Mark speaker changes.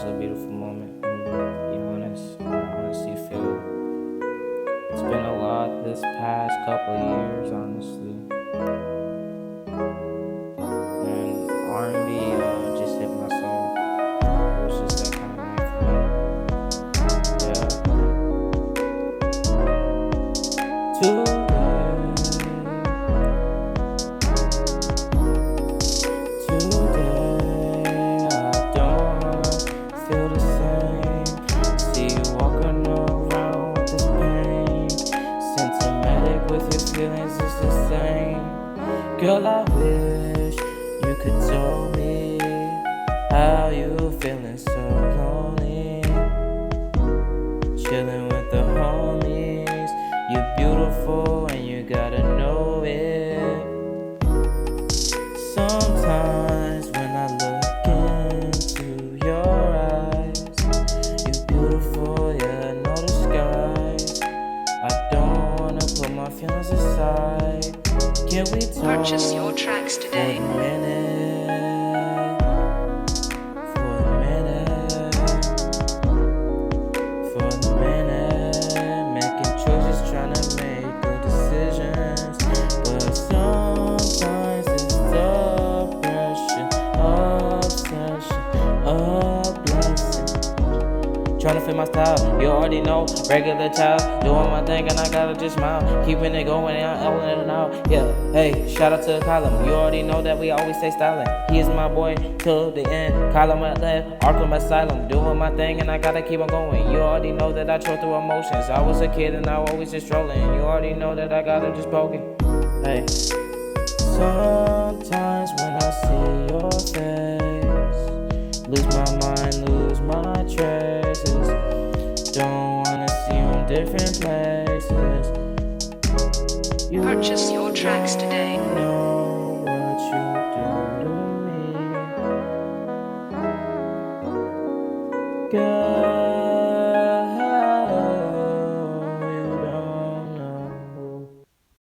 Speaker 1: was a beautiful moment. I'm gonna be honest. I honestly feel it's been a lot this past couple years, honestly. And R&B just hit my soul. It was just that kind of night for me. Yeah. Today, I don't feel the same. See you walking around with this pain. Symptomatic with your feelings is the same. Girl, I wish you could tell me how you feeling so lonely. Chilling with the homies. You're beautiful and you gotta know it. Sometimes when I look into your eyes, you're beautiful, yeah, I know the skies. I don't wanna put my feelings aside. Can we talk
Speaker 2: Purchase your tracks today.
Speaker 1: for a minute? For a minute. For a minute. Making choices, trying to make good decisions. But sometimes it's depression, obsession, a blessing. Tryna fit my style, you already know. Regular child, doing my thing and I gotta just smile. Keeping it going and I'm in and out. Yeah, hey, shout out to the column. You already know that we always stay styling. He is my boy till the end. Column at left, Arkham Asylum. Doing my thing and I gotta keep on going. You already know that I troll through emotions. I was a kid and I always just trolling. You already know that I gotta just poking. Hey. Sometimes when I see your face, lose my mind, lose my traces. Don't wanna see you in different places. You
Speaker 2: Purchase your tracks today.
Speaker 1: know what you do to me, girl.